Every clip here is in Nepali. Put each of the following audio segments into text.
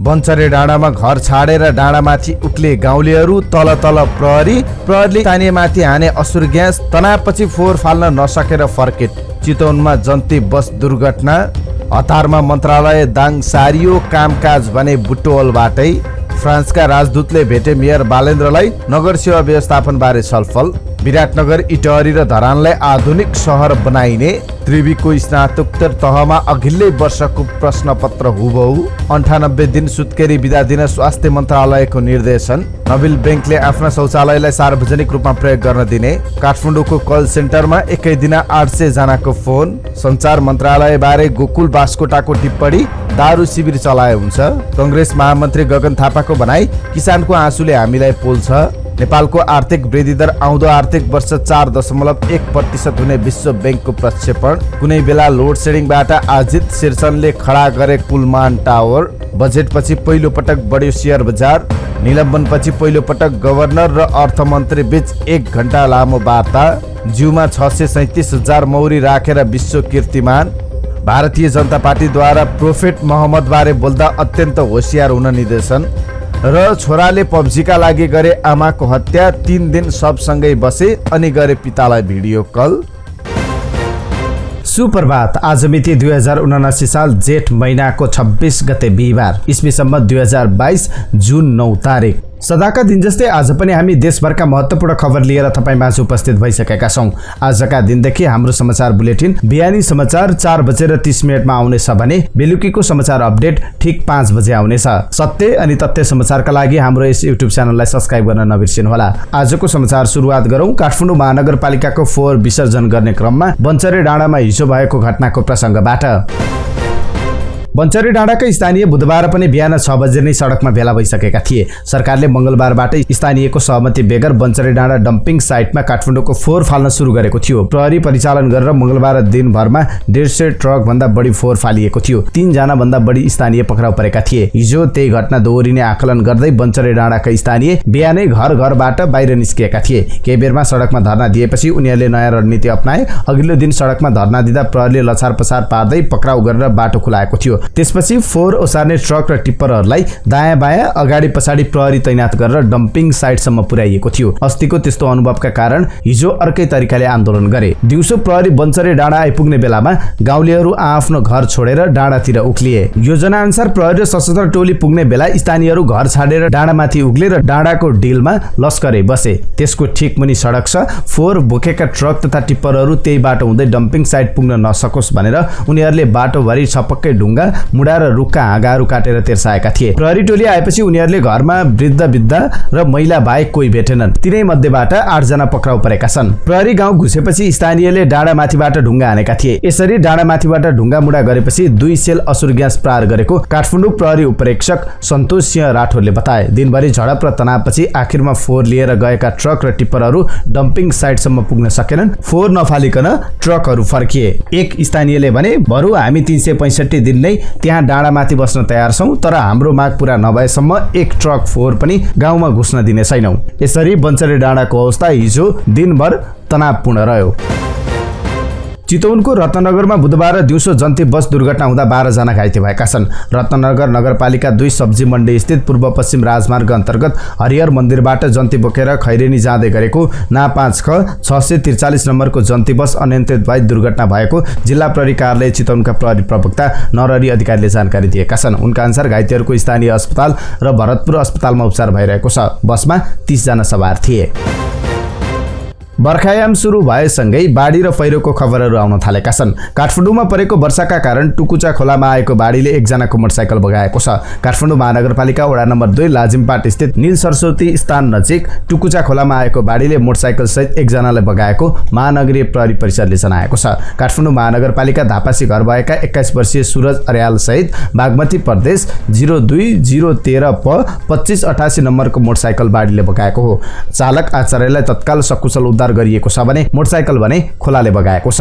बन्चरे डाँडामा घर छाडेर डाँडामाथि उक्ले गाउँलेहरू, तल प्रहरीले स्थानीयमाथि हाने असुर ग्यास, तनावपछि फोहोर फाल्न नसकेर फर्के। चितवनमा जन्ती बस दुर्घटना, हतारमा मन्त्रालय दाङ सारियो, कामकाज भने बुटोलबाटै। फ्रान्सका राजदूतले भेटे मेयर बालेन्द्रलाई, नगर सेवा व्यवस्थापनबारे छलफल। विराटनगर, इटहरी र धरानलाई आधुनिक सहर बनाइने। त्रिवीको स्नातकोत्तर तहमा अघिल्लै वर्षको प्रश्नपत्र हुबहु। 98 दिन सुत्केरी बिदा दिन स्वास्थ्य मन्त्रालयको निर्देशन। नबिल ब्याङ्कले आफ्ना शौचालयलाई सार्वजनिक रूपमा प्रयोग गर्न दिने। काठमाडौँको कल सेन्टरमा एकै दिन 800 जनाको फोन। सञ्चार मन्त्रालयबारे गोकुल बास्कोटाको टिप्पणी, दारू शिविर चलाए हुन्छ। कांग्रेस महामन्त्री गगन थापाको भनाई, किसानको आँसुले हामीलाई पोल्छ। नेपालको आर्थिक वृद्धि दर आउँदो आर्थिक वर्ष 4.1% हुने विश्व ब्याङ्कको प्रक्षेपण। कुनै बेला लोड सेडिङबाट आजित शीर्षनले खडा गरे कुलमान टावर। बजेटपछि पहिलो पटक बढ्यो सेयर बजार। निलम्बनपछि पहिलो पटक गभर्नर र अर्थमन्त्री बीच 1 घण्टा लामो वार्ता। जिउमा 637,000 मौरी राखेर विश्व कीर्तिमान। भारतीय जनता पार्टीद्वारा प्रोफेट मोहम्मद बारे बोल्दा अत्यन्त होसियार हुन निर्देशन। र छोराले पब्जीका लागि गरे आमाको हत्या, 3 दिन सबसँगै बसे अनि गरे पितालाई भिडियो कल। सुप्रभात। आज मिति 2079 साल जेठ महिनाको 26 गते बिहिबार, इस्वी सम्मत 2022 जुन 9 तारिक। सदाका दिन जस्तै आज पनि हामी देशभरका महत्त्वपूर्ण खबर लिएर तपाईँ माझ उपस्थित भइसकेका छौं। आजका दिनदेखि हाम्रो समाचार बुलेटिन बिहानी समाचार 4:30 आउनेछ भने बेलुकीको समाचार अपडेट ठिक 5 बजे आउनेछ। सत्य अनि तथ्य समाचारका लागि हाम्रो यस युट्युब च्यानललाई सब्स्क्राइब गर्न नबिर्सिनुहोला। आजको समाचार सुरुवात गरौं काठमाडौँ महानगरपालिकाको फोहोर विसर्जन गर्ने क्रममा बन्चरे डाँडामा हिजो भएको घटनाको प्रसङ्गबाट। बन्चरे डाँडाका स्थानीय बुधबार पनि बिहान 6 बजे नै सडकमा भेला भइसकेका थिए। सरकारले मंगलबारबाटै स्थानीयको सहमति बेगर बन्चरे डाँडा डम्पिङ साइटमा काठमाडौँको फोहोर फाल्न सुरु गरेको थियो। प्रहरी परिचालन गरेर मंगलबार दिनभरमा 150 ट्रक भन्दा बढी फोहोर फालिएको थियो। 3 जना भन्दा बढी स्थानीय पक्राउ परेका थिए। हिजो त्यही घटना दोहोरिने आकलन गर्दै बन्चरे डाँडाका स्थानीय बिहानै घरबाट बाहिर निस्किएका थिए। केही बेरमा सडकमा धर्ना दिएपछि उनीहरूले नयाँ रणनीति अपनाए। अघिल्लो दिन सडकमा धर्ना दिँदा प्रहरीले लछार पछार पार्दै पक्राउ गरेर बाटो खुलाएको थियो। त्यसपछि फोहोर ओसार्ने ट्रक र टिप्परहरूलाई दायाँ बायाँ अगाडि पछाडि प्रहरी तैनात गरेर डम्पिङ साइटसम्म पुर्याइएको थियो। अस्तिको त्यस्तो अनुभवका कारण हिजो अर्कै तरिकाले आन्दोलन गरे। दिउँसो प्रहरी बन्चरे डाँडा आइपुग्ने बेलामा गाउँलेहरू आफ्नो घर छोडेर डाँडातिर उक्लिए। योजना अनुसार प्रहरी र सशस्त्र टोली पुग्ने बेला स्थानीयहरू घर छाडेर डाँडामाथि उक्लेर डाँडाको डिलमा लस्करै बसे। त्यसको ठिक मुनि सडक छ। फोहोर बोकेका ट्रक तथा टिप्परहरू त्यही बाटो हुँदै डम्पिङ साइट पुग्न नसकोस् भनेर उनीहरूले बाटोभरि छपक्कै ढुङ्गा मुडा र रुखका हाँगाहरू काटेर तेर्साएका थिए। प्रहरी टोली आएपछि उनीहरूले घरमा वृद्ध र महिला बाहेक कोही भेटेनन्। तिनै मध्येबाट 8 जना पक्राउ परेका छन्। प्रहरी गाउँ घुसेपछि स्थानीयले डाँडामाथिबाट ढुङ्गा हानेका थिए। यसरी डाँडामाथिबाट ढुङ्गा मुडा गरेपछि 2 सेल असुर ग्यास प्रहार गरेको काठमाडौँ प्रहरी उपरीक्षक सन्तोष सिंह राठौरले बताए। दिनभरि झडप र तनावपछि आखिरमा फोहोर लिएर गएका ट्रक र टिप्परहरू डम्पिङ साइटसम्म पुग्न सकेनन्। फोहोर नफालिकन ट्रकहरू फर्किए। एक स्थानीयले भने, बरु हामी 365 दिन नै त्यहाँ डाँडामाथि बस्न तयार छौं, तर हाम्रो माग पूरा नभएसम्म 1 ट्रक फोहोर पनि गाउँमा घुस्न दिने छैनौं। यसरी बन्चरे डाँडाको अवस्था हिजो दिनभर तनावपूर्ण रह्यो। चितवनको रत्ननगरमा बुधबार दिउँसो जन्ती बस दुर्घटना हुँदा 12 जना घाइते भएका छन्। रत्ननगर नगरपालिका 2 सब्जी मण्डी स्थित पूर्व पश्चिम राजमार्ग अन्तर्गत हरिहर मन्दिरबाट जन्ती बोकेर खैरेनी जाँदै गरेको ना 5 ख 643 नम्बरको जन्ती बस अनियन्त्रित भई दुर्घटना भएको जिल्ला प्रहरी कार्यालय चितवनका प्रहरी प्रवक्ता नरहरि अधिकारीले जानकारी दिएका छन्। उनका अनुसार घाइतेहरूको स्थानीय अस्पताल र भरतपुर अस्पतालमा उपचार भइरहेको छ। बसमा 30 जना सवार थिए। बर्खायाम सुरु भएसँगै बाढी र पहिरोको खबरहरू आउन थालेका छन्। काठमाडौँमा परेको वर्षाका कारण टुकुचा खोलामा आएको बाढीले 1 जनाको मोटरसाइकल बगाएको छ। काठमाडौँ महानगरपालिका वडा नम्बर 2 लाजिमपाट स्थित नील सरस्वती स्थान नजिक टुकुचा खोलामा आएको बाढीले मोटरसाइकल सहित 1 जनालाई बगाएको महानगरीय प्रहरी परिषदले जनाएको छ। काठमाडौँ महानगरपालिका धापासी घर भएका 21 वर्षीय सुरज अर्याल सहित बागमती प्रदेश 02013 प 2588 नम्बरको मोटरसाइकल बाढीले बगाएको हो। चालक आचार्यलाई तत्काल सकुशल उद्धार गरिएको छ भने मोटरसाइकल भने खोलाले बगाएको छ।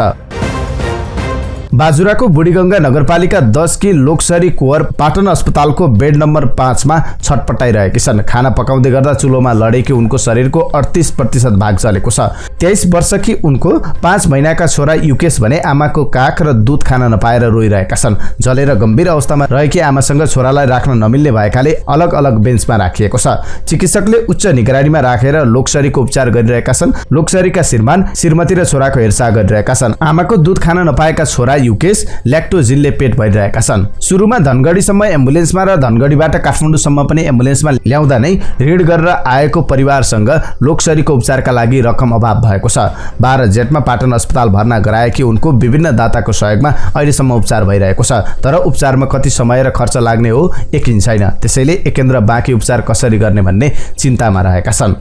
बाजुराको बुढीगंगा नगरपालिका 10 की लोकसरी कुवर पाटन अस्पतालको बेड नम्बर 5 मा छटपटाइरहेकी छन्। खाना पकाउँदै गर्दा चुलोमा लडेकी उनको शरीरको 38% भाग जलेको छ। 23 वर्षकी उनको 5 महिनाका छोरा युकेश भने आमाको काख र दूध खान नपाएर रोइरहेका छन्। जलेर गम्भीर अवस्थामा रहेकी आमासँग छोरालाई राख्न नमिल्ने भएकाले अलग अलग बेन्चमा राखिएको छ। चिकित्सकले उच्च निगरानीमा राखेर लोकसरीको उपचार गरिरहेका छन्। लोकसरीका श्रीमान श्रीमती र छोराको हेरचाह गरिरहेका छन्। आमाको दूध खान नपाएका छोरा युकेश ल्याक्टोजिनले पेट भरिरहेका छन्। सुरुमा धनगढीसम्म एम्बुलेन्समा र धनगढीबाट काठमाडौँसम्म पनि एम्बुलेन्समा ल्याउँदा नै ऋण गरेर आएको परिवारसँग लोकसरीको उपचारका लागि रकम अभाव भएको छ। 12 जेठमा पाटन अस्पताल भर्ना गराएकी उनको विभिन्न दाताको सहयोगमा अहिलेसम्म उपचार भइरहेको छ। तर उपचारमा कति समय र खर्च लाग्ने हो यकिन छैन। त्यसैले एकेन्द्र बाँकी उपचार कसरी गर्ने भन्ने चिन्तामा रहेका छन्।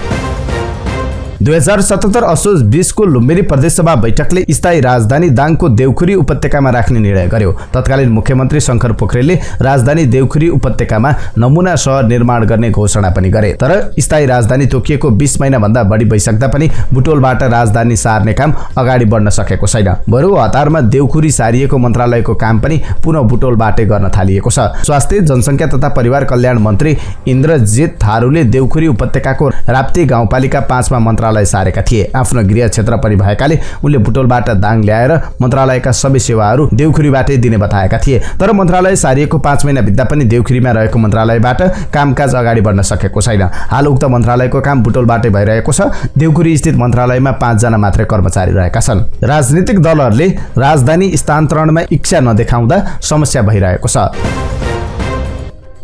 2077 असोज 20 को लुम्बिनी प्रदेशसभा बैठकले स्थायी राजधानी दाङको देउखुरी उपत्यकामा राख्ने निर्णय गर्यो। तत्कालीन मुख्यमन्त्री शंकर पोखरेलले राजधानी देउखुरी उपत्यकामा नमुना शहर निर्माण गर्ने घोषणा पनि गरे। तर स्थायी राजधानी तोकिएको 20 महिना भन्दा बढी भइसक्दा पनि बुटोलबाट राजधानी सार्ने काम अगाडि बढ्न सकेको छैन। बरु हतारमा देउखुरी सारिएको मन्त्रालयको काम पनि पुनः बुटोलबाटै गर्न थालिएको छ। स्वास्थ्य, जनसंख्या तथा परिवार कल्याण मन्त्री इन्द्रजित थारूले देउखुरी उपत्यकाको राप्ती गाउँपालिका 5 मा मन्त्रालय सारेका थिए। आफ्नो गृह क्षेत्र पनि भएकाले उनले बुटोलबाट दाङ ल्याएर मन्त्रालयका सबै सेवाहरू देउखुरीबाटै दिने बताएका थिए। तर मन्त्रालय सारिएको 5 महिना बित्दा पनि देउखुरीमा रहेको मन्त्रालयबाट कामकाज अगाडि बढ्न सकेको छैन। हाल उक्त मन्त्रालयको काम बुटोलबाटै भइरहेको छ। देउखुरी स्थित मन्त्रालयमा 5 जना मात्रै कर्मचारी रहेका छन्। राजनीतिक दलहरूले राजधानी स्थानान्तरणमा इच्छा नदेखाउँदा समस्या भइरहेको छ।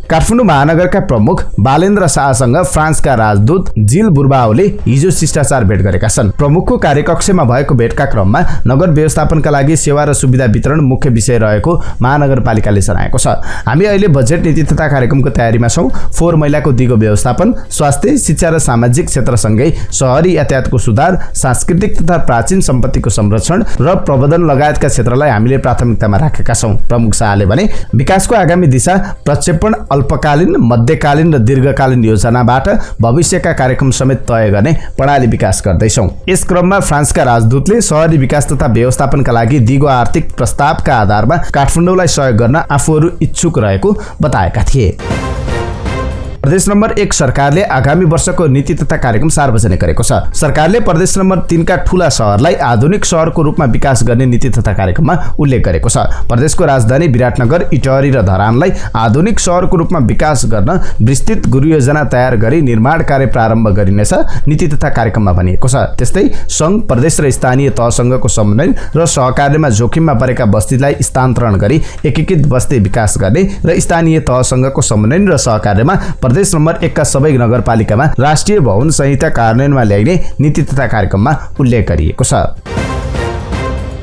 काठमाडौँ महानगरका प्रमुख बालेन्द्र शाहसँग फ्रान्सका राजदूत जिल बुर्बाओले हिजो शिष्टाचार भेट गरेका छन्। प्रमुखको कार्यकक्षमा भएको भेटका क्रममा नगर व्यवस्थापनका लागि सेवा र सुविधा वितरण मुख्य विषय रहेको महानगरपालिकाले जनाएको छ। हामी अहिले बजेट नीति तथा कार्यक्रमको तयारीमा छौँ। फोहोर मैलाको दिगो व्यवस्थापन, स्वास्थ्य, शिक्षा र सामाजिक क्षेत्रसँगै शहरी यातायातको सुधार, सांस्कृतिक तथा प्राचीन सम्पत्तिको संरक्षण र प्रबन्धन लगायतका क्षेत्रलाई हामीले प्राथमिकतामा राखेका छौँ। प्रमुख शाहले भने विकासको आगामी दिशा प्रक्षेपण अल्पकालीन, मध्यकालीन र दीर्घकालीन योजनाबाट भविष्यका कार्यक्रम समेत तय गर्ने प्रणाली विकास गर्दैछौँ। यस क्रममा फ्रान्सका राजदूतले शहरी विकास तथा व्यवस्थापनका लागि दिगो आर्थिक प्रस्तावका आधारमा काठमाडौँलाई सहयोग गर्न आफूहरू इच्छुक रहेको बताएका थिए। प्रदेश नम्बर 1 सरकारले आगामी वर्षको नीति तथा कार्यक्रम सार्वजनिक गरेको छ। सरकारले प्रदेश नम्बर 3 का ठूला शहरलाई आधुनिक शहरको रूपमा विकास गर्ने नीति तथा कार्यक्रममा उल्लेख गरेको छ। प्रदेशको राजधानी विराटनगर, इटहरी र धरानलाई आधुनिक शहरको रूपमा विकास गर्न विस्तृत गुरुयोजना तयार गरी निर्माण कार्य प्रारम्भ गरिनेछ नीति तथा कार्यक्रममा भनिएको छ। त्यस्तै संघ, प्रदेश र स्थानीय तहसँगको समन्वय र सहकार्यमा जोखिममा परेका बस्तीलाई स्थानान्तरण गरी एकीकृत बस्ती विकास गर्ने र स्थानीय तहसँगको समन्वय र सहकार्यमा प्रदेश नम्बर 1 का सबै नगरपालिकामा राष्ट्रिय भवन संहिता कार्यान्वयनमा ल्याइने नीति तथा कार्यक्रममा उल्लेख गरिएको छ।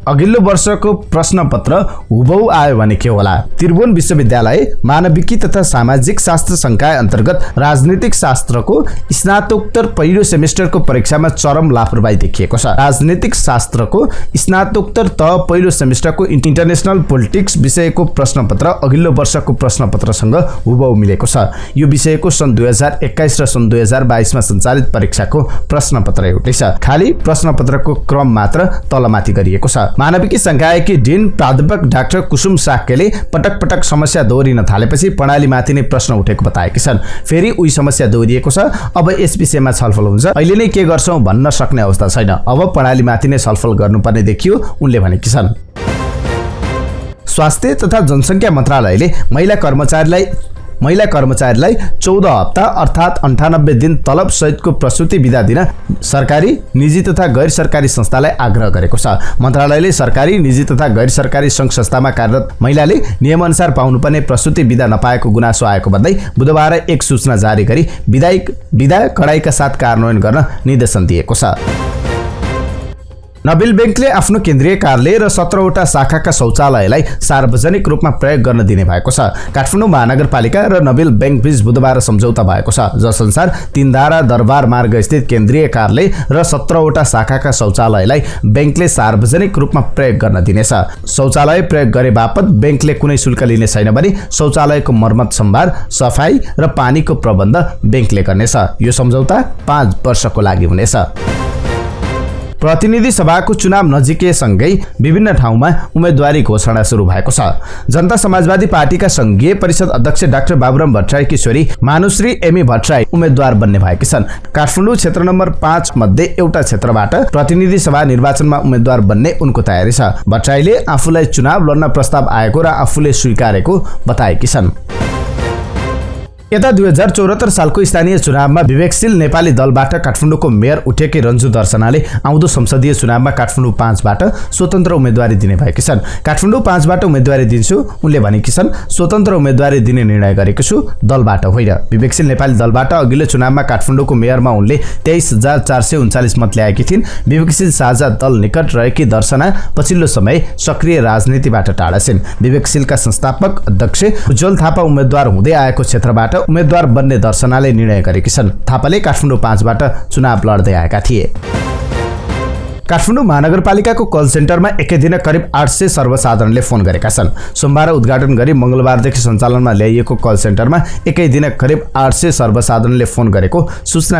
अघिल्लो वर्षको प्रश्नपत्र हुबहु आयो भने के होला? त्रिभुवन विश्वविद्यालय मानविकी तथा सामाजिक शास्त्र संकाय अन्तर्गत राजनीतिक शास्त्रको स्नातकोत्तर पहिलो सेमेस्टरको परीक्षामा चरम लापरवाही देखिएको छ। राजनीतिक शास्त्रको स्नातकोत्तर तह पहिलो सेमेस्टरको इन्टरनेसनल पोलिटिक्स विषयको प्रश्नपत्र अघिल्लो वर्षको प्रश्नपत्रसँग हुबहु मिलेको छ। यो विषयको सन् 2021 र सन् 2022 मा सञ्चालित परीक्षाको प्रश्नपत्र एउटै छ। खाली प्रश्नपत्रको क्रम मात्र तलमाथि गरिएको छ। मानविकी संकायकी डिन प्राध्यापक डाक्टर कुसुम साक्यले पटक पटक समस्या दोहोरिन थालेपछि प्रणालीमाथि नै प्रश्न उठेको बताएकी छन्। फेरि उही समस्या दोहोरिएको छ। अब यस विषयमा छलफल हुन्छ। अहिले नै के गर्छौं भन्न सक्ने अवस्था छैन। अब प्रणालीमाथि नै छलफल गर्नुपर्ने देखियो, उनले भनेकी छन्। स्वास्थ्य तथा जनसंख्या मन्त्रालयले महिला कर्मचारीलाई 14 हप्ता अर्थात् 98 दिन तलब सहितको प्रसूति बिदा दिन सरकारी, निजी तथा गैर सरकारी संस्थालाई आग्रह गरेको छ। मन्त्रालयले सरकारी, निजी तथा गैर सरकारी संघ संस्थामा कार्यरत महिलाले नियमअनुसार पाउनुपर्ने प्रसूति बिदा नपाएको गुनासो आएको भन्दै बुधबार एक सूचना जारी गरी बिदा कडाइका साथ कार्यान्वयन गर्न निर्देशन दिएको छ। नबिल बैंकले आफ्नो केन्द्रीय कार्यालय र 17 वटा शाखाका शौचालयलाई सार्वजनिक रूपमा प्रयोग गर्न दिने भएको छ। काठमाडौँ महानगरपालिका र नबिल बैंक बीच बुधबार सम्झौता भएको छ, जसअनुसार तीनधारा दरबार मार्ग स्थित केन्द्रीय कार्यालय र 17 वटा शाखाका शौचालयलाई बैंकले सार्वजनिक रूपमा प्रयोग गर्न दिनेछ। शौचालय प्रयोग गरे बापत बैंकले कुनै शुल्क लिने छैन भने शौचालयको मर्मत, सम्भार, सफाई र पानीको प्रबन्ध बैंकले गर्नेछ। यो सम्झौता 5 वर्षको लागि हुनेछ। प्रतिनिधि सभाको चुनाव नजिकैसँगै विभिन्न ठाउँमा उम्मेदवारी घोषणा सुरु भएको छ। जनता समाजवादी पार्टीका संघीय परिषद अध्यक्ष डाक्टर बाबुराम भट्टराईकी छोरी मानुश्री एमी भट्टराई उम्मेदवार बन्ने भएकी छन्। काठमाडौँ क्षेत्र नम्बर 5 मध्ये एउटा क्षेत्रबाट प्रतिनिधि सभा निर्वाचनमा उम्मेदवार बन्ने उनको तयारी छ। भट्टराईले आफूलाई चुनाव लड्न प्रस्ताव आएको र आफूले स्वीकारेको बताएकी छन्। यता 2074 सालको स्थानीय चुनावमा विवेकशील नेपाली दलबाट काठमाडौँको मेयर उठेकी रन्जु दर्शनाले आउँदो संसदीय चुनावमा काठमाडौँ 5 बाट स्वतन्त्र उम्मेदवारी दिने भएकी छन्। काठमाडौँ 5 बाट उम्मेदवारी दिन्छु उनले भनेकी छन्। स्वतन्त्र उम्मेदवारी दिने निर्णय गरेको छु, दलबाट होइन। विवेकशील नेपाली दलबाट अघिल्लो चुनावमा काठमाडौँको मेयरमा उनले 23,439 मत ल्याएकी थिइन्। विवेकशील साझा दल निकट रहेकी दर्शना पछिल्लो समय सक्रिय राजनीतिबाट टाढा छिन्। विवेकशीलका संस्थापक अध्यक्ष उज्जवल थापा उम्मेदवार हुँदै आएको क्षेत्रबाट उम्मेदवार बन्ने दर्शनाले निर्णय गरेकी छन्। थापाले काठमाडौँ 5 बाट चुनाव लड्दै आएका थिए। काठमाडौँ महानगरपालिकाको कल सेन्टरमा एकै दिन करिब 800 सर्वसाधारणले फोन गरेका छन्। सोमबार उद्घाटन गरी मंगलबारदेखि सञ्चालनमा ल्याइएको कल सेन्टरमा एकै दिन करिब 800 सर्वसाधारणले फोन गरेको सूचना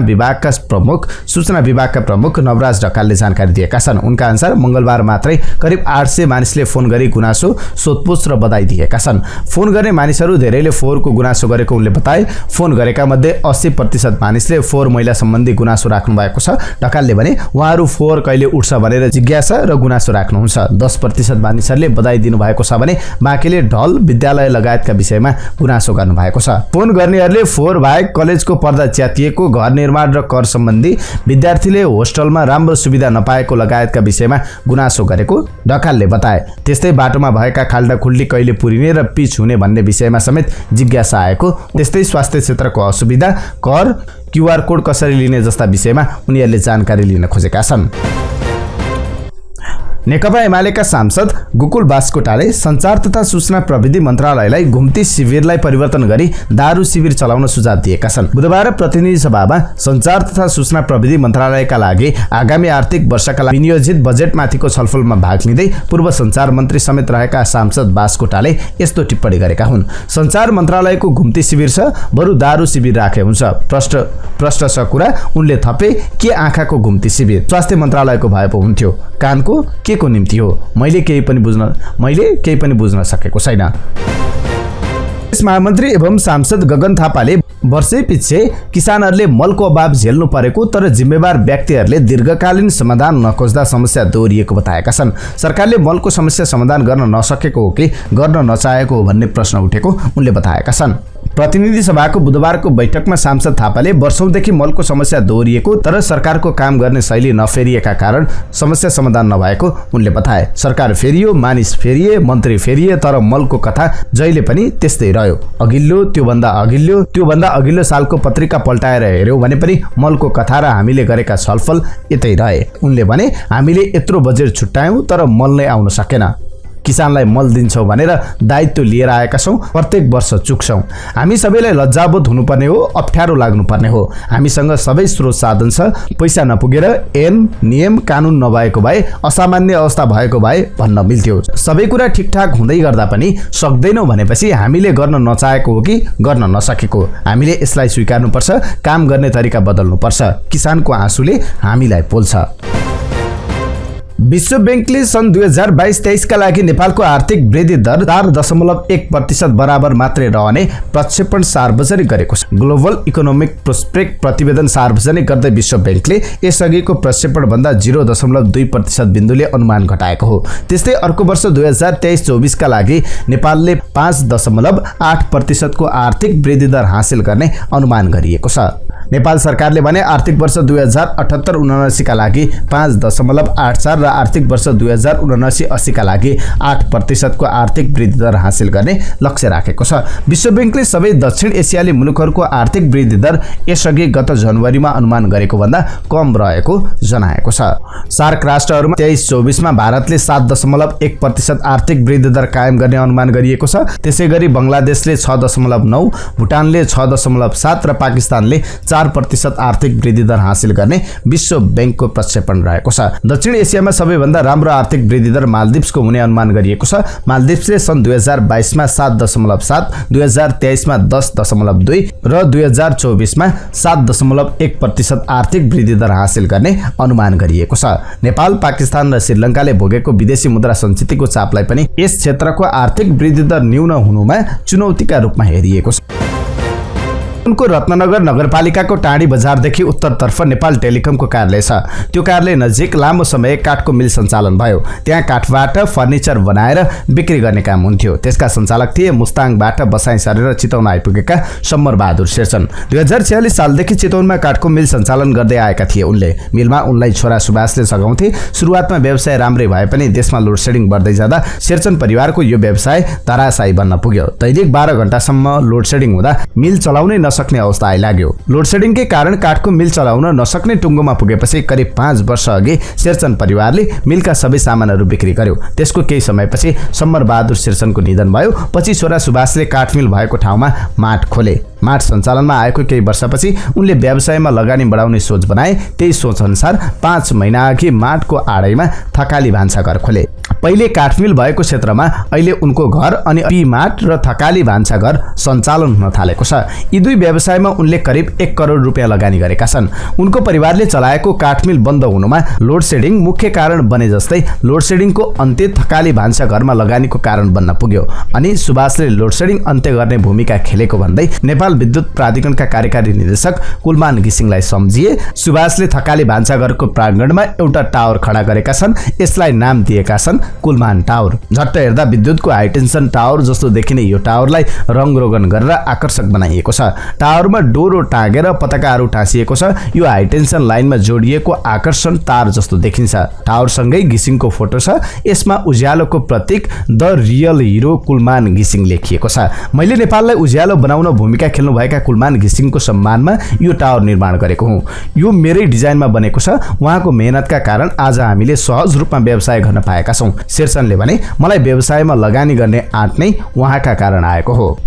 विभागका प्रमुख नवराज ढकालले जानकारी दिएका छन्। उनका अनुसार मंगलबार मात्रै करिब 800 मानिसले फोन गरी गुनासो, सोधपुछ र बधाई दिएका छन्। फोन गर्ने मानिसहरू धेरैले फोहोरको गुनासो गरेको उनले बताए। फोन गरेका मध्ये 80% मानिसले फोहोर मैला सम्बन्धी गुनासो राख्नु भएको छ। ढकालले भने उहाँहरू फोहोर कहिले उठ्छ भनेर जिज्ञासा र गुनासो राख्नुहुन्छ। 10% मानिसहरूले बधाई दिनुभएको छ भने बाँकीले ढल, विद्यालय लगायतका विषयमा गुनासो गर्नुभएको छ। फोन गर्नेहरूले फोहोर बाहेक कलेजको पर्दा च्यातिएको, घर निर्माण र कर सम्बन्धी, विद्यार्थीले होस्टलमा राम्रो सुविधा नपाएको लगायतका विषयमा गुनासो गरेको ढकालले बताए। त्यस्तै बाटोमा भएका खाल्डाखुल्डी कहिले पुरिने र पिच हुने भन्ने विषयमा समेत जिज्ञासा आएको, त्यस्तै स्वास्थ्य क्षेत्रको असुविधा, कर, क्युआर कोड कसरी लिने जस्ता विषयमा उनीहरूले जानकारी लिन खोजेका छन्। नेकपा एमालेका सांसद गोकुल बास्कोटाले सञ्चार तथा सूचना प्रविधि मन्त्रालयलाई घुम्ती शिविरलाई परिवर्तन गरी दारू शिविर चलाउन सुझाव दिएका छन्। बुधबार प्रतिनिधि सभामा सञ्चार तथा सूचना प्रविधि मन्त्रालयका लागि आगामी आर्थिक वर्षका लागि विनियोजित बजेटमाथिको छलफलमा भाग लिँदै पूर्व सञ्चार मन्त्री समेत रहेका सांसद बास्कोटाले यस्तो टिप्पणी गरेका हुन्। सञ्चार मन्त्रालयको घुम्ती शिविर छ, बरु दारू शिविर राखे हुन्छ। प्रश्न छ कुरा, उनले थपे, के आँखाको घुम्ती शिविर? स्वास्थ्य मन्त्रालयको भए पो हुन्थ्यो, कानको को निम्ति हो? मैले केही पनि बुझ्न सकेको छैन। महामन्त्री एवं सांसद गगन थापाले वर्षै पछि किसानहरूले मलको अभाव झेल्नु परेको तर जिम्मेवार व्यक्तिहरूले दीर्घकालीन समाधान नखोज्दा समस्या दोहोरिएको बताएका छन्। सरकारले मलको समस्या समाधान गर्न नसकेको हो कि गर्न नचाहेको हो भन्ने प्रश्न उठेको उनले बताएका छन्। प्रतिनिधि सभाको बुधबारको बैठकमा सांसद थापाले वर्षौंदेखि मलको समस्या दोहोरिएको तर सरकारको काम गर्ने शैली नफेरिएका कारण समस्या समाधान नभएको उनले बताए। सरकार फेरियो, मानिस फेरिए, मन्त्री फेरिए, तर मलको कथा जहिले पनि त्यस्तै रह्यो। त्योभन्दा अघिल्लो सालको पत्रिका पल्टाएर हेर्यौं भने पनि मलको कथा र हामीले गरेका छलफल यतै रहे। उनले भने हामीले यत्रो बजेट छुट्यायौं तर मल नै आउन सकेन। किसानलाई मल दिन्छौं भनेर दायित्व लिएर आएका छौं, प्रत्येक वर्ष चुक्छौं। हामी सबैलाई लज्जाबोध हुनुपर्ने हो, अप्ठ्यारो लाग्नुपर्ने हो। हामीसँग सबै स्रोत साधन छ, पैसा नपुगेर नियम कानुन नभएको भए, असामान्य अवस्था भएको भए भन्न मिल्थ्यो। सबै कुरा ठिकठाक हुँदै गर्दा पनि सक्दैनौं भनेपछि हामीले गर्न नचाहेको हो कि गर्न नसकेको? हामीले यसलाई स्वीकार्नुपर्छ, काम गर्ने तरिका बदल्नुपर्छ। किसानको आँसुले हामीलाई पोल्छ। विश्व बैंकले सन् 2022-23 का लागि नेपालको आर्थिक वृद्धि दर 4.1% बराबर मात्रै रहने प्रक्षेपण सार्वजनिक गरेको छ। ग्लोबल इकोनोमिक प्रोस्पेक्ट प्रतिवेदन सार्वजनिक गर्दै विश्व बैंकले यसअघिको प्रक्षेपण भन्दा 0.2% बिन्दुले अनुमान घटाएको हो। त्यस्तै अर्को वर्ष 2023-24 का लागि नेपालले 5.8% को आर्थिक वृद्धि दर हासिल गर्ने अनुमान गरिएको छ। नेपाल सरकारले भने आर्थिक वर्ष 2078-79 का लागि 5.84 र आर्थिक वर्ष 2079-80 का लागि 8% को आर्थिक वृद्धि दर हासिल गर्ने लक्ष्य राखेको छ। विश्व बैंकले सबै दक्षिण एसियाली मुलुकहरूको आर्थिक वृद्धि दर यसअघि गत जनवरीमा अनुमान गरेको भन्दा कम रहेको जनाएको छ। सार्क राष्ट्रहरूमा 23-24 मा भारतले 7.1% आर्थिक वृद्धि दर कायम गर्ने अनुमान गरिएको छ। त्यसैगरी बंगलादेशले 6.9, भुटानले 6.7 र पाकिस्तानले 4% आर्थिक वृद्धि दर हासिल गर्ने विश्व बैंकको प्रक्षेपण रहेको छ। दक्षिण एसियामा सबैभन्दा राम्रो आर्थिक वृद्धि दर मालदिप्सको हुने अनुमान गरिएको छ। मालदिप्सले सन् 2022 मा 7.7, 2023 मा 10.2 र 2024 मा 7.1% आर्थिक वृद्धि दर हासिल गर्ने अनुमान गरिएको छ। नेपाल, पाकिस्तान र श्रीलङ्काले भोगेको विदेशी मुद्रा सञ्चितको चापलाई पनि यस क्षेत्रको आर्थिक वृद्धि दर न्यून हुनुमा चुनौतीका रूपमा हेरिएको छ। उनको रत्ननगर नगरपालिकाको टाढी बजारदेखि उत्तरतर्फ नेपाल टेलिकमको कार्यालय छ। त्यो कार्यालय नजिक लामो समय काठको मिल सञ्चालन भयो। त्यहाँ काठबाट फर्निचर बनाएर बिक्री गर्ने काम हुन्थ्यो। त्यसका सञ्चालक थिए मुस्ताङबाट बसाइ सरेर चितवन आइपुगेका सम्मर बहादुर शेरचन। 2046 सालदेखि चितवनमा काठको मिल सञ्चालन गर्दै आएका थिए उनले। मिलमा उनलाई छोरा सुभाषले सघाउँथे। सुरुवातमा व्यवसाय राम्रै भए पनि देशमा लोडसेडिङ बढ्दै जाँदा शेरचन परिवारको यो व्यवसाय धराशायी बन्न पुग्यो। दैनिक 12 घण्टासम्म लोडसेडिङ हुँदा मिल चलाउनै सक्ने अवस्था आइलाग्यो। लोडसेडिङकै कारण काठको मिल चलाउन नसक्ने टुङ्गोमा पुगेपछि करिब 5 वर्ष अघि शेरचन परिवारले मिलका सबै सामानहरू बिक्री गर्यो। त्यसको केही समयपछि सम्मर बहादुर शेरचनको निधन भयो। पछि छोरा सुभाषले काठ मिल भएको ठाउँमा माठ खोले। माठ सञ्चालनमा आएको केही वर्षपछि उनले व्यवसायमा लगानी बढाउने सोच बनाए। त्यही सोच अनुसार 5 महिना अघि माठको आडैमा थकाली भान्साघर खोले। पहिले काठमिल भएको क्षेत्रमा अहिले उनको घर अनि पी माठ र थकाली भान्साघर सञ्चालन हुन थालेको छ। यी दुई व्यवसायमा उनले करिब 1 करोड रुपियाँ लगानी गरेका छन्। उनको परिवारले चलाएको काठमिल बन्द हुनुमा लोडसेडिङ मुख्य कारण बने जस्तै लोडसेडिङको अन्त्य थकाली भान्साघरमा लगानीको कारण बन्न पुग्यो। अनि सुभाषले लोडसेडिङ अन्त्य गर्ने भूमिका खेलेको भन्दै नेपाल विद्युत प्राधिकरणका कार्यकारी निर्देशक कुलमान घिसिङलाई सम्झिए। सुभाषले थकाली भान्साघरको प्राङ्गणमा एउटा टावर खडा गरेका छन्। यसलाई नाम दिएका छन् कुलमान टावर। झट्ट हेर्दा विद्युतको हाइटेन्सन टावर जस्तो देखिने यो टावरलाई रङरोगन गरेर आकर्षक बनाइएको छ। टावरमा डोरो टाँगेर पताकाहरू टाँसिएको छ। यो हाइटेन्सन लाइनमा जोडिएको आकर्षण तार जस्तो देखिन्छ। टावरसँगै घिसिङको फोटो छ। यसमा उज्यालोको प्रतीक द रियल हिरो कुलमान घिसिङ लेखिएको छ। मैले नेपाललाई उज्यालो बनाउन भूमिका खेल्नुभएका कुलमान घिसिङको सम्मानमा यो टावर निर्माण गरेको हुँ। यो मेरै डिजाइनमा बनेको छ। उहाँको मेहनतका कारण आज हामीले सहज रूपमा व्यवसाय गर्न पाएका छौँ। शेरचनले भने मलाई व्यवसायमा लगानी गर्ने आँट नै उहाँका कारण आएको हो।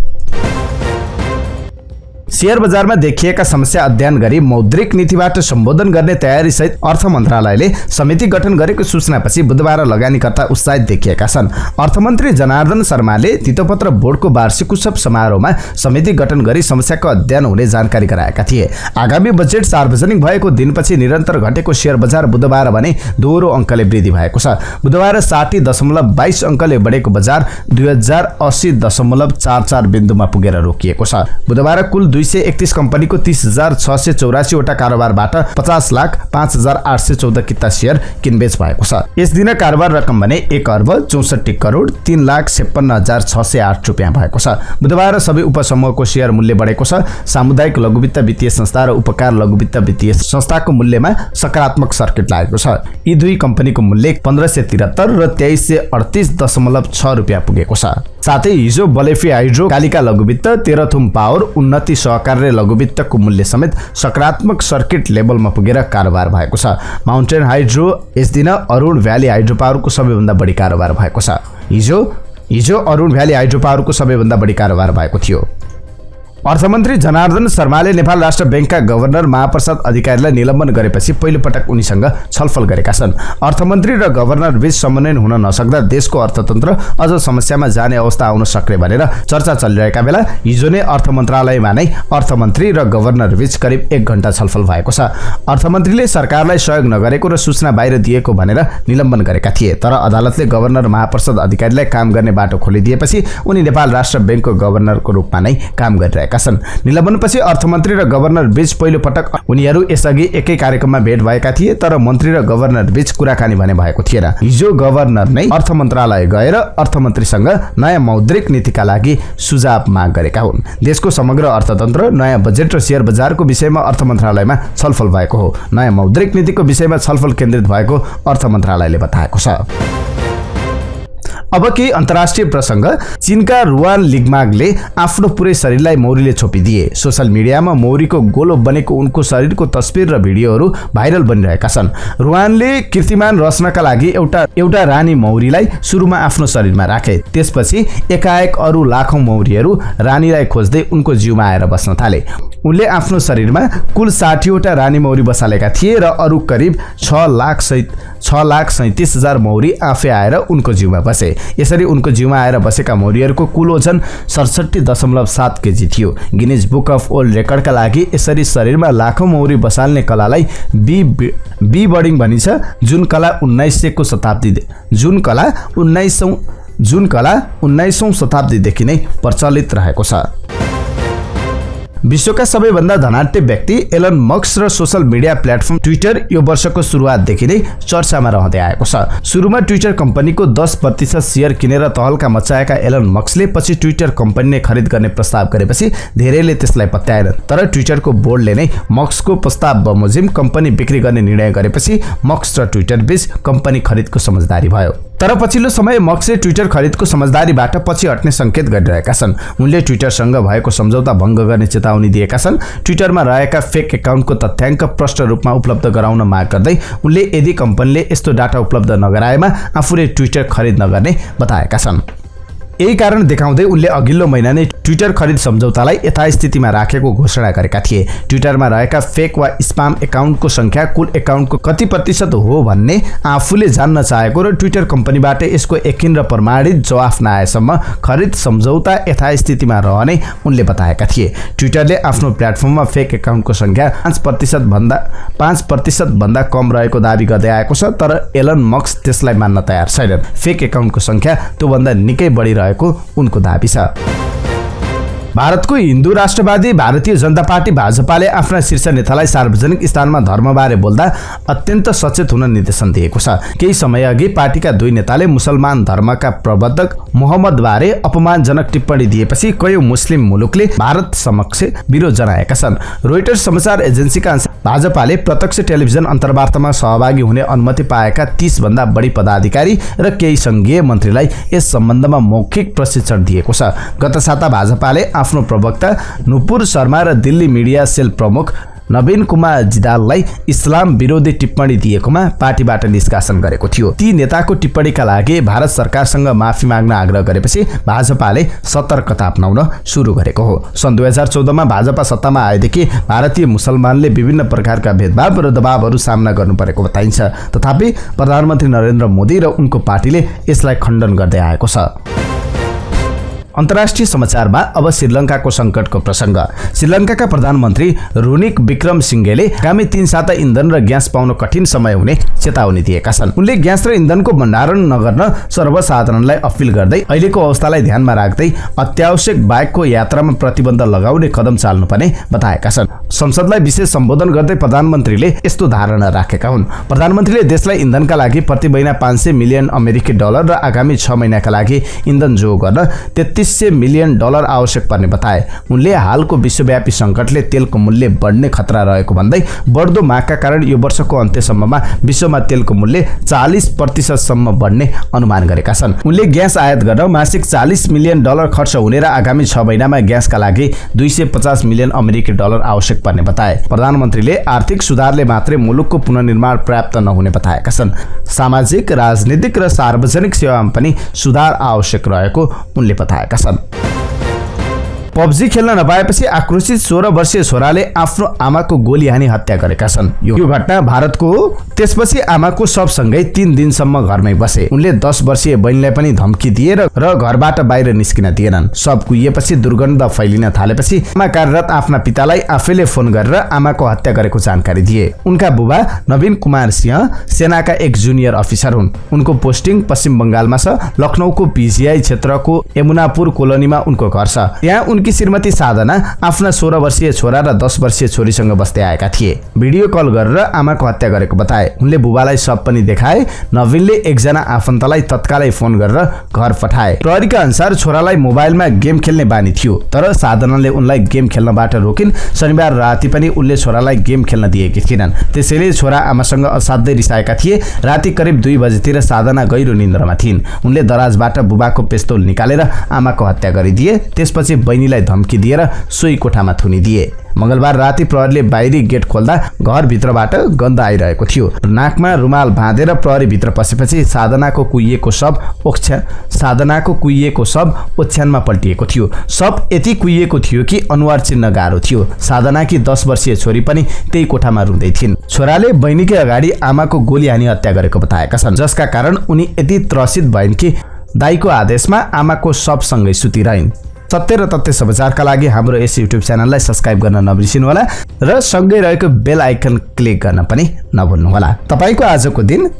शेयर बजारमा देखिएका समस्या अध्ययन गरी मौद्रिक नीतिबाट सम्बोधन गर्ने तयारी सहित अर्थ मन्त्रालयले समिति गठन गरेको सूचनापछि बुधबार लगानीकर्ता उत्साहित देखिएका छन्। अर्थमन्त्री जनार्दन शर्माले तितोपत्र बोर्डको वार्षिक उत्सव समारोहमा समिति गठन गरी समस्याको अध्ययन हुने जानकारी गराएका थिए। आगामी बजेट सार्वजनिक भएको दिनपछि निरन्तर घटेको शेयर बजार बुधबार भने दोहोरो अङ्कले वृद्धि भएको छ। बुधबार 60.22 अङ्कले बढेको बजार 2080.44 बिन्दुमा पुगेर रोकिएको छ। बुधबार कुल 231 कम्पनीको 30,684 वटा कारोबारबाट 50,05,814 किता शेयर किनबेच भएको छ। यस दिन कारोबार रकम भने 1,64,03,56,608 रुपियाँ भएको छ। बुधबार सबै उपसमूहको शेयर मूल्य बढेको छ। सामुदायिक लघुवित्त वित्तीय संस्था र उपकार लघुवित्त वित्तीय संस्थाको मूल्यमा सकारात्मक सर्किट लागेको छ। यी दुई कम्पनीको मूल्य 1573 र 2338.6 रुपियाँ पुगेको छ। साथै हिजो बलेफी हाइड्रो, कालिका लघुवित्त, तेह्रथुम पावर, उन्नति सहकार्य लघुवित्तको मूल्य समेत सकारात्मक सर्किट लेभलमा पुगेर कारोबार भएको छ। माउन्टेन हाइड्रो यस दिन अरुण भ्याली हाइड्रो पावरको सबैभन्दा बढी कारोबार भएको छ। हिजो अरुण भ्याली हाइड्रो पावरको सबैभन्दा बढी कारोबार भएको थियो। अर्थमन्त्री जनार्दन शर्माले नेपाल राष्ट्र बैंकका गभर्नर महाप्रसाद अधिकारीलाई निलम्बन गरेपछि पहिलो पटक उनीसँग छलफल गरेका छन्। अर्थमन्त्री र गभर्नर बीच समन्वय हुन नसक्दा देशको अर्थतन्त्र अझ समस्यामा जाने अवस्था आउन सक्ने भनेर चर्चा चलिरहेका बेला हिजो नै अर्थ मन्त्रालयमा नै अर्थमन्त्री र गभर्नर बीच करिब 1 घण्टा छलफल भएको छ। अर्थमन्त्रीले सरकारलाई सहयोग नगरेको र सूचना बाहिर दिएको भनेर निलम्बन गरेका थिए। तर अदालतले गभर्नर महाप्रसाद अधिकारीलाई काम गर्ने बाटो खोलिदिएपछि उनी नेपाल राष्ट्र बैंकको गभर्नरको रूपमा नै काम गरिरहेका छन्। निलम्बनपछि अर्थमन्त्री र गभर्नर बीच पहिलो पटक उनीहरू यसअघि एकै कार्यक्रममा भेट भएका थिए। तर मन्त्री र गभर्नर बीच कुराकानी भने भएको थिएन। हिजो गभर्नर नै अर्थ मन्त्रालय गएर अर्थमन्त्रीसँग नयाँ मौद्रिक नीतिका लागि सुझाव माग गरेका हुन्। देशको समग्र अर्थतन्त्र, नयाँ बजेट र शेयर बजारको विषयमा अर्थ मन्त्रालयमा छलफल भएको हो। नयाँ मौद्रिक नीतिको विषयमा छलफल केन्द्रित भएको अर्थ मन्त्रालयले बताएको छ। अब केही अन्तर्राष्ट्रिय प्रसंग। चीनका रुवान लिगमागले आफ्नो पुरै शरीरलाई मौरीले छोपिदिए। सोशल मिडियामा मौरीको गोलो बनेको उनको शरीरको तस्बिर र भिडियोहरू भाइरल बनिरहेका छन्। रुवानले कीर्तिमान रच्नका लागि एउटा रानी मौरीलाई सुरुमा आफ्नो शरीरमा राखे। त्यसपछि एकाएक अरू लाखौं मौरीहरू रानीलाई खोज्दै उनको जिउमा आएर बस्न थाले। उनले आफ्नो शरीरमा कुल 60 वटा रानी मौरी बसालेका थिए र अरू करिब 6,37,000 मौरी आफै आएर उनको जिउमा बसे। यसरी उनको जिउमा आएर बसेका मौरीहरूको कुल ओजन 67.7 केजी थियो। गिनिज बुक अफ वर्ल्ड रेकर्डका लागि यसरी शरीरमा लाखौं मौरी बसाल्ने कलालाई बी बर्डिङ भनिन्छ, जुन कला 19औं शताब्दीदेखि नै प्रचलित रहेको छ। विश्वका सबैभन्दा धनाढ्य व्यक्ति एलन मस्क र सोशल मिडिया प्लेटफर्म ट्विटर यो वर्षको सुरुवातदेखि नै चर्चामा रहँदै आएको छ। सुरुमा ट्विटर कम्पनीको 10% शेयर किनेर तहल्का मचाएका एलन मस्कले पछि ट्विटर कम्पनीले खरिद गर्ने प्रस्ताव गरेपछि धेरैले त्यसलाई पत्याएनन्। तर ट्विटरको बोर्डले नै मस्कको प्रस्ताव बमोजिम कम्पनी बिक्री गर्ने निर्णय गरेपछि मस्क र ट्विटर बीच कम्पनी खरिदको समझदारी भयो। तर पछिल्लो समय मस्कले ट्विटर खरिदको समझदारीबाट पछि हट्ने संकेत गरिरहेका छन्। उनले ट्विटरसँग भएको सम्झौता भङ्ग गर्ने चेतावनी दिएका छन्। ट्विटरमा रहेका फेक एकाउन्टको तथ्याङ्क प्रष्ट रूपमा उपलब्ध गराउन माग गर्दै उनले यदि कम्पनीले यस्तो डाटा उपलब्ध नगराएमा आफूले ट्विटर खरिद नगर्ने बताएका छन्। यही कारण देखाउँदै उनले अघिल्लो महिना नै ट्विटर खरिद सम्झौतालाई यथास्थितिमा राखेको घोषणा गरेका थिए। ट्विटरमा रहेका फेक वा स्पाम एकाउन्टको संख्या कुल एकाउन्टको कति प्रतिशत हो भन्ने आफूले जान्न चाहेको र ट्विटर कम्पनीबाट यसको यकिन र प्रमाणित जवाफ नआएसम्म खरिद सम्झौता यथास्थितिमा रहने उनले बताएका थिए। ट्विटरले आफ्नो प्लेटफर्ममा फेक एकाउन्टको संख्या 5% भन्दा कम रहेको दाबी गर्दै आएको छ, तर एलन मस्क त्यसलाई मान्न तयार छैनन्। फेक एकाउन्टको संख्या त्योभन्दा निकै बढी उनको दाबी छ। भारतको हिन्दू राष्ट्रवादी भारतीय जनता पार्टी भाजपाले आफ्ना शीर्ष नेतालाई सार्वजनिक स्थानमा धर्मबारे बोल्दा अत्यन्त सचेत हुन निर्देशन दिएको छ। केही समय अघि पार्टीका दुई नेताले मुसलमान धर्मका प्रवर्तक मोहम्मद बारे अपमानजनक टिप्पणी दिएपछि कयौं मुस्लिम मुलुकले भारत समक्ष विरोध जनाएका छन्। रोइटर्स समाचार एजेन्सीका अनुसार भाजपाले प्रत्यक्ष टेलिभिजन अन्तर्वार्तामा सहभागी हुने अनुमति पाएका 30 भन्दा बढी पदाधिकारी र केही संघीय मन्त्रीलाई यस सम्बन्धमा मौखिक प्रशिक्षण दिएको छ। गत साता भाजपाले आफ्नो प्रवक्ता नुपुर शर्मा र दिल्ली मिडिया सेल प्रमुख नवीन कुमार जिदाललाई इस्लाम विरोधी टिप्पणी दिएकोमा पार्टीबाट निष्कासन गरेको थियो। ती नेताको टिप्पणीका लागि भारत सरकारसँग माफी माग्न आग्रह गरेपछि भाजपाले सतर्कता अपनाउन सुरु गरेको हो। सन् 2014 मा भाजपा सत्तामा आएदेखि भारतीय मुसलमानले विभिन्न प्रकारका भेदभाव र दबावहरू सामना गर्नु परेको बताइन्छ। तथापि प्रधानमन्त्री नरेन्द्र मोदी र उनको पार्टीले यसलाई खण्डन गर्दै आएको छ। अन्तर्राष्ट्रिय समाचारमा अब श्रीलङ्काको संकटको प्रसंग। श्रीलङ्काका प्रधानमन्त्री रुनिक विक्रमसिंघेले आगामी 3 साता इन्धन र ग्यास पाउन कठिन समय हुने चेतावनी दिएका छन्। उनले ग्यास र इन्धनको भण्डारण नगर्न सर्वसाधारणलाई अपील गर्दै अहिलेको अवस्थालाई ध्यानमा राख्दै अत्यावश्यक बाहेकको यात्रामा प्रतिबन्ध लगाउने कदम चाल्नुपर्ने बताएका छन्। संसदलाई विशेष सम्बोधन गर्दै प्रधानमन्त्रीले यस्तो धारणा राखेका हुन्। प्रधानमन्त्रीले देशलाई इन्धनका लागि प्रति महिना 500 मिलियन अमेरिकी डलर र आगामी 6 महिनाका लागि इन्धन जोग गर्न 3300 मिलियन डलर आवश्यक पर्ने बताए। उनले हालको विश्वव्यापी संकटले तेलको मूल्य बढ्ने खतरा रहेको भन्दै बढ्दो मागका कारण यो वर्षको अन्त्यसम्ममा विश्वमा तेलको मूल्य 40% सम्म बढ्ने अनुमान गरेका छन्। उनले ग्यास आयात गर्न मासिक 40 मिलियन डलर खर्च हुने र आगामी 6 महिनामा ग्यासका लागि 250 मिलियन अमेरिकी डलर आवश्यक पर्ने बताए। प्रधानमन्त्रीले आर्थिक सुधारले मात्रै मुलुकको पुनर्निर्माण पर्याप्त नहुने बताएका छन्। सामाजिक, राजनीतिक र सार्वजनिक सेवामा पनि सुधार आवश्यक रहेको उनले बताएका छन्। पबजी खेल्न नपाएपछि आक्रोशित 16 वर्षीय छोराले आफ्नो आमाको गोली हानी हत्या गरेका छन्। यो घटना भारतको हो। त्यसपछि आमाको शवसँगै 3 दिनसम्म घरमै बसे। उनले 10 वर्षीय बहिनीलाई पनि धम्की दिए र घरबाट बाहिर निस्किन दिएनन्। शव कुहिएपछि दुर्गन्ध फैलिन थालेपछि आमा कार्यरत आफ्ना पितालाई आफैले फोन गरेर आमाको हत्या गरेको जानकारी दिए। उनका बुबा नवीन कुमार सिंह सेनाका एक जुनियर अफिसर हुन्। उनको पोस्टिङ पश्चिम बंगालमा छ। लखनऊको पीजीआई क्षेत्रको यमुनापुर कोलोनीमा उनको घर छ। त्यहाँ उनकी बहिनीकी श्रीमती साधना आफ्ना 16 वर्षीय छोरा र 10 वर्षीय छोरीसँग बस्दै आएका थिए। भिडियो कल गरेर आमाको हत्या गरेको बताए। उनले बुबालाई सब पनि देखाए। नवीनले एकजना आफन्तलाई तत्कालै फोन गरेर घर पठाए। प्रहरीका अनुसार छोरालाई मोबाइलमा गेम खेल्ने बानी थियो, तर साधनाले उनलाई गेम खेल्नबाट रोकिन्। शनिबार राति पनि उनले छोरालाई गेम खेल्न दिएकी थिएनन्। त्यसैले छोरा आमासँग असाध्यै रिसाएका थिए। राति करिब 2 बजेतिर साधना गहिरो निन्द्रामा थिइन्। उनले दराजबाट बुबाको पिस्तोल निकालेर आमाको हत्या गरिदिए। त्यसपछि बहिनीलाई धम्की दिएर सोही कोठामा थुनिदिए। मंगलबार राति प्रहरीले बाहिरी गेट खोल्दा घरभित्रबाट गन्ध आइरहेको थियो। नाकमा रुमाल बाँधेर प्रहरी भित्र पसेपछि साधनाको कुहिएको शव ओछ्यानमा पल्टिएको थियो। शव यति कुहिएको थियो कि अनुहार चिन्न गाह्रो थियो। साधनाकी 10 वर्षीय छोरी पनि त्यही कोठामा रुँदै थिइन्। छोराले बहिनीकै अगाडि आमाको गोली हानी हत्या गरेको बताएका छन्, जसका कारण उनी यति त्रसित भइन् कि दाइको आदेशमा आमाको शवसँगै सुतिरहन्। सत्य र तथ्य समाचारका लागि हाम्रो यस युट्युब च्यानललाई सब्स्क्राइब गर्न नबिर्सिनुहोला र सँगै रहेको बेल आइकन क्लिक गर्न पनि नभुल्नुहोला। तपाईको आजको दिन